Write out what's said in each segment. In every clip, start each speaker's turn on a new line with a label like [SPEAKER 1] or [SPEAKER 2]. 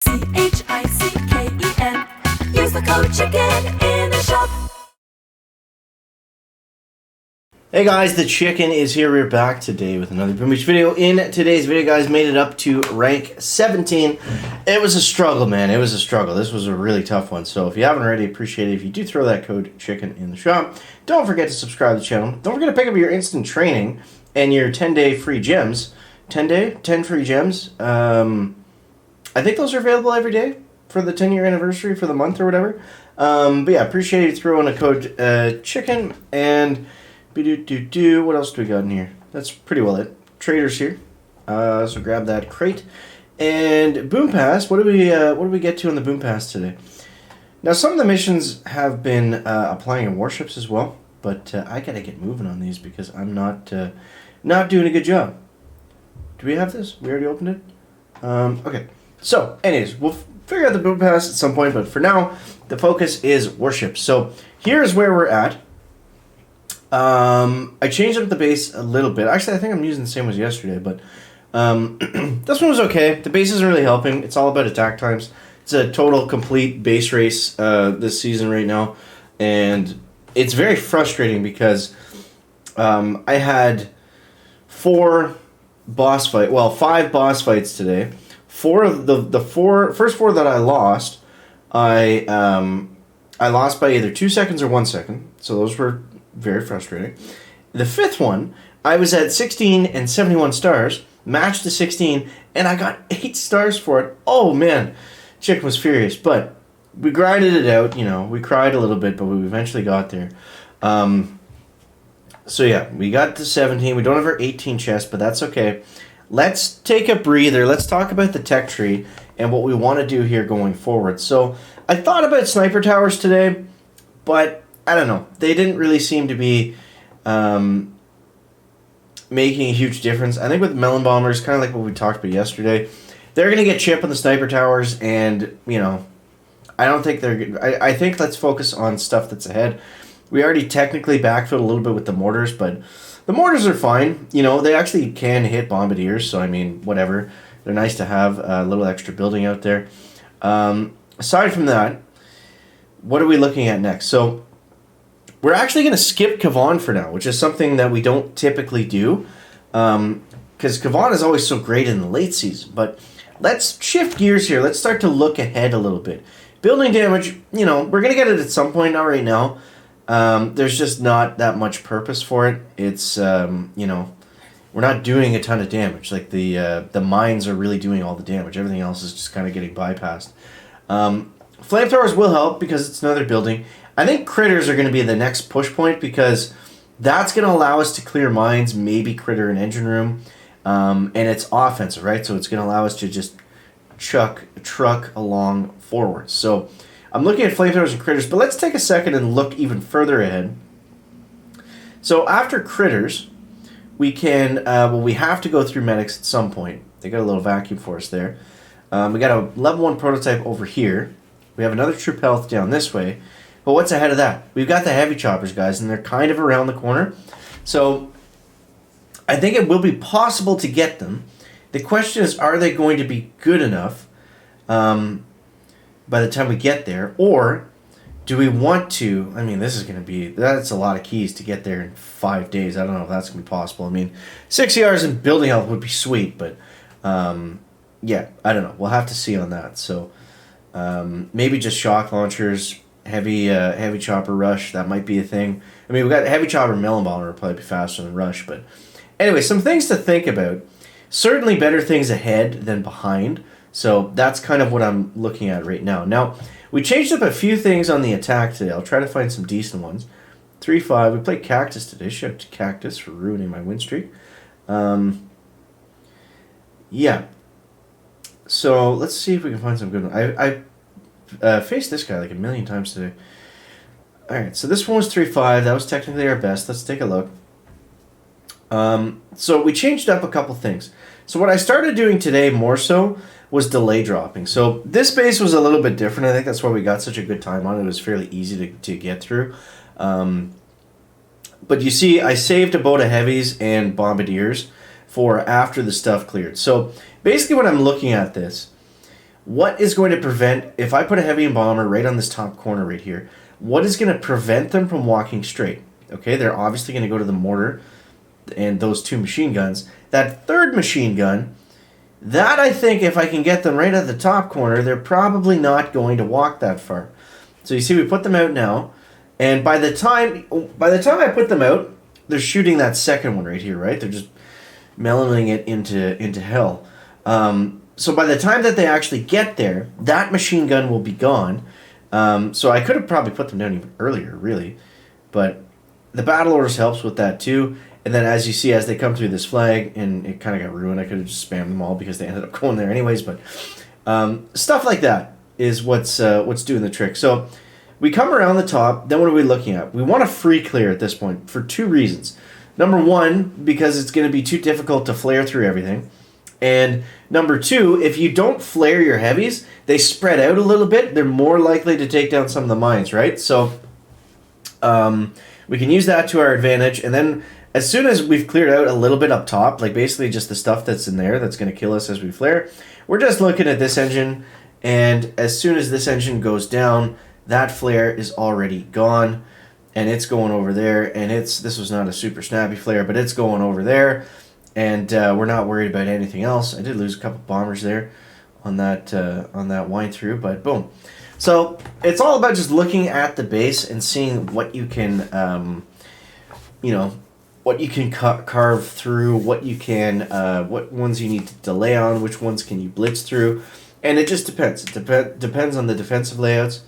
[SPEAKER 1] CHICKEN. Use the code CHICKEN in the shop.
[SPEAKER 2] Hey guys, the Chicken is here. We're back today with another Boom Beach video. In today's video, guys, made it up to rank 17. It was a struggle, man. It was a struggle. This was a really tough one. So if you haven't already, appreciate it. If you do throw that code CHICKEN in the shop, don't forget to subscribe to the channel. Don't forget to pick up your instant training and your 10-day free gems. 10 free gems. I think those are available every day for the 10-year anniversary for the month or whatever. But yeah, appreciate you throwing a code CHICKEN and what else do we got in here? That's pretty well it. Traders here. So grab that crate. And Boom Pass, what do we get to on the Boom Pass today? Now some of the missions have been applying in warships as well, but I gotta get moving on these because I'm not doing a good job. Do we have this? We already opened it? Okay. So, anyways, we'll figure out the Boom Pass at some point, but for now, the focus is warships. So, here's where we're at. I changed up the base a little bit. Actually, I think I'm using the same as yesterday, but this one was okay. The base isn't really helping. It's all about attack times. It's a total, complete base race this season right now, and it's very frustrating because I had 5 boss fights today. 4 of the first 4 that I lost, I lost by either 2 seconds or 1 second. So those were very frustrating. The 5th one, I was at 16 and 71 stars, matched to 16, and I got 8 stars for it. Oh man, Chick was furious, but we grinded it out. You know, we cried a little bit, but we eventually got there. So yeah, we got to 17. We don't have our 18 chest, but that's okay. Let's take a breather. Let's talk about the tech tree and what we want to do here going forward. So I thought about sniper towers today, but I don't know. They didn't really seem to be making a huge difference. I think with melon bombers, kind of like what we talked about yesterday, they're going to get chip on the sniper towers, and you know, I don't think they're good. I think let's focus on stuff that's ahead. We already technically backfilled a little bit with the mortars, but the mortars are fine. You know, they actually can hit bombardiers, so I mean, whatever. They're nice to have a little extra building out there. Aside from that, what are we looking at next? So we're actually going to skip Kavan for now, which is something that we don't typically do, because Kavan is always so great in the late season. But let's shift gears here. Let's start to look ahead a little bit. Building damage, you know, we're going to get it at some point, not right now. There's just not that much purpose for it. It's, you know, we're not doing a ton of damage. Like the mines are really doing all the damage. Everything else is just kind of getting bypassed. Flamethrowers will help because it's another building. I think critters are going to be the next push point because that's going to allow us to clear mines, maybe critter an engine room, and it's offensive, right? So it's going to allow us to just truck along forward. So I'm looking at flamethrowers and critters, but let's take a second and look even further ahead. So after critters, we can, we have to go through medics at some point. They got a little vacuum for us there. We got a level 1 prototype over here. We have another troop health down this way. But what's ahead of that? We've got the heavy choppers, guys, and they're kind of around the corner. So I think it will be possible to get them. The question is, are they going to be good enough by the time we get there, or do we want to? I mean, that's a lot of keys to get there in 5 days. I don't know if that's going to be possible. I mean, 60 hours in building health would be sweet, but yeah, I don't know. We'll have to see on that. So maybe just shock launchers, heavy chopper rush, that might be a thing. I mean, we got heavy chopper melon bomber will probably be faster than rush, but anyway, some things to think about. Certainly better things ahead than behind. So that's kind of what I'm looking at right now. Now, we changed up a few things on the attack today. I'll try to find some decent ones. 3-5. We played Cactus today. Shout out to Cactus for ruining my win streak. Yeah. So let's see if we can find some good ones. I faced this guy like a million times today. Alright, so this one was 3-5. That was technically our best. Let's take a look. So we changed up a couple things. So what I started doing today more so was delay dropping. So this base was a little bit different. I think that's why we got such a good time on it. It was fairly easy to get through. But you see, I saved a boat of heavies and bombardiers for after the stuff cleared. So basically what I'm looking at this, what is going to prevent, if I put a heavy and bomber right on this top corner right here, what is going to prevent them from walking straight? Okay, they're obviously going to go to the mortar and those 2 machine guns. That 3rd machine gun, that I think if I can get them right at the top corner, they're probably not going to walk that far. So you see we put them out now, and by the time I put them out, they're shooting that second one right here, right? They're just mellowing it into hell. So by the time that they actually get there, that machine gun will be gone. So I could have probably put them down even earlier, really. But the battle orders helps with that too. And then as you see, as they come through this flag, and it kind of got ruined, I could have just spammed them all because they ended up going there anyways. But stuff like that is what's doing the trick. So we come around the top, then what are we looking at? We want a free clear at this point for 2 reasons. Number 1, because it's going to be too difficult to flare through everything. And number 2, if you don't flare your heavies, they spread out a little bit. They're more likely to take down some of the mines, right? So we can use that to our advantage. And then as soon as we've cleared out a little bit up top, like basically just the stuff that's in there that's going to kill us as we flare, we're just looking at this engine. And as soon as this engine goes down, that flare is already gone. And it's going over there. And this was not a super snappy flare, but it's going over there. And we're not worried about anything else. I did lose a couple bombers there on that wind through, but boom. So it's all about just looking at the base and seeing what you can, what you can carve through, what ones you need to delay on, which ones can you blitz through, and it just depends. It depends on the defensive layouts.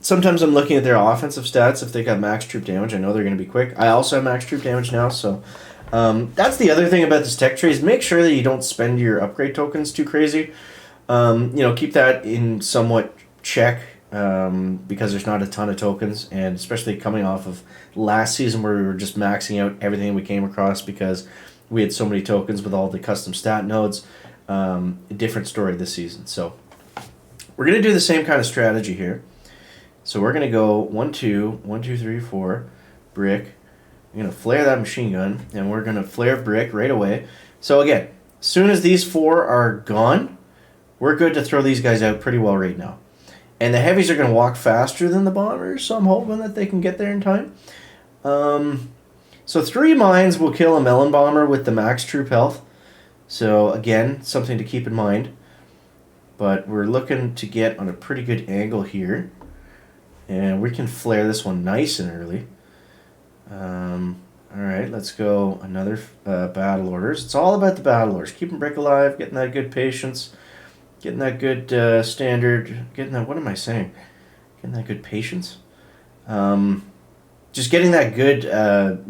[SPEAKER 2] Sometimes I'm looking at their offensive stats. If they got max troop damage, I know they're going to be quick. I also have max troop damage now, so. That's the other thing about this tech tree is make sure that you don't spend your upgrade tokens too crazy. Keep that in somewhat check because there's not a ton of tokens, and especially coming off of last season where we were just maxing out everything we came across because we had so many tokens with all the custom stat nodes. A different story this season. So we're going to do the same kind of strategy here. So we're going to go 1, 2, 1, 2, 3, 4, brick. We're going to flare that machine gun, and we're going to flare brick right away. So again, as soon as these 4 are gone, we're good to throw these guys out pretty well right now. And the heavies are going to walk faster than the bombers, so I'm hoping that they can get there in time. So 3 mines will kill a melon bomber with the max troop health. So again, something to keep in mind. But we're looking to get on a pretty good angle here. And we can flare this one nice and early. Alright, let's go another battle orders. It's all about the battle orders. Keeping brick alive, getting that good patience, getting that good standard, getting that, what am I saying? Getting that good patience. Just getting that good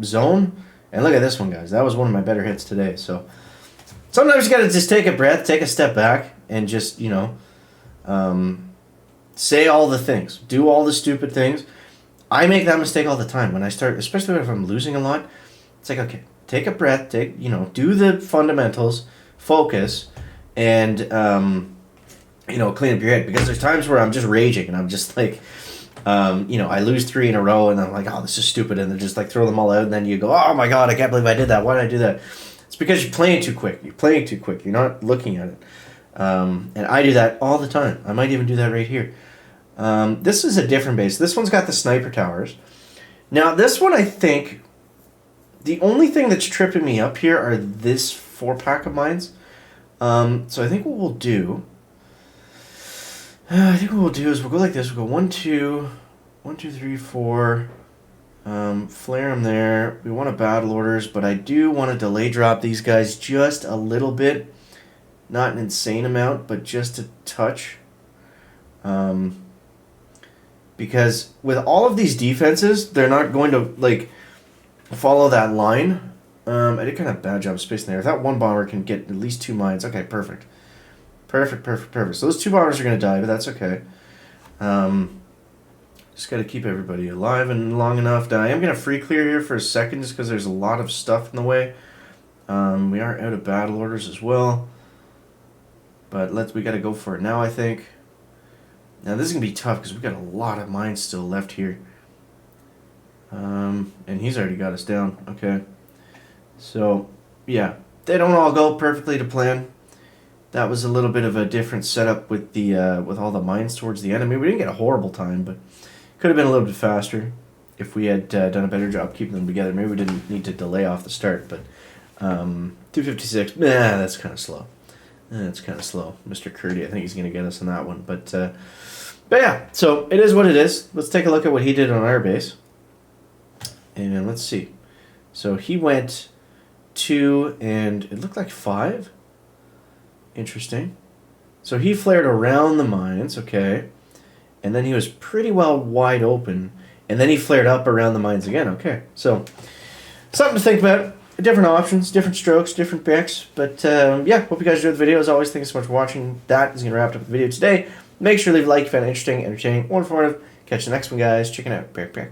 [SPEAKER 2] zone. And look at this one, guys. That was one of my better hits today. So sometimes you got to just take a breath, take a step back, and just, say all the things. Do all the stupid things. I make that mistake all the time when I start, especially if I'm losing a lot. It's like, okay, take a breath, do the fundamentals, focus, and, clean up your head. Because there's times where I'm just raging and I'm just like, I lose 3 in a row and I'm like, oh, this is stupid. And then just like throw them all out. And then you go, oh my God, I can't believe I did that. Why did I do that? It's because you're playing too quick. You're not looking at it. And I do that all the time. I might even do that right here. This is a different base. This one's got the sniper towers. Now, this one, I think, the only thing that's tripping me up here are this 4-pack of mines. So I think what we'll do... is we'll go like this. We'll go 1, 2, 1, 2, 3, 4. Flare them there. We want to battle orders, but I do want to delay drop these guys just a little bit. Not an insane amount, but just a touch. Because with all of these defenses, they're not going to follow that line. I did kind of bad job spacing there. If that one bomber can get at least 2 mines, okay, perfect. Perfect. So those 2 bombers are going to die, but that's okay. Just got to keep everybody alive and long enough. Now, I am going to free clear here for a second just because there's a lot of stuff in the way. We are out of battle orders as well. But we got to go for it now, I think. Now, this is going to be tough because we've got a lot of mines still left here. And he's already got us down. Okay. So, yeah. They don't all go perfectly to plan. That was a little bit of a different setup with the with all the mines towards the end. I mean, we didn't get a horrible time, but could have been a little bit faster if we had done a better job keeping them together. Maybe we didn't need to delay off the start, but 256, nah, that's kind of slow. That's kind of slow. Mr. Curdy, I think he's going to get us on that one. But yeah, so it is what it is. Let's take a look at what he did on our base. And let's see. So he went 2 and it looked like 5. Interesting. So he flared around the mines, okay. And then he was pretty well wide open. And then he flared up around the mines again, okay. So, something to think about. Different options, different strokes, different picks. But, yeah, hope you guys enjoyed the video. As always, thanks so much for watching. That is going to wrap up the video today. Make sure to leave a like if you found it interesting, entertaining, or informative. Catch you the next one, guys. Check it out. Peck, peck.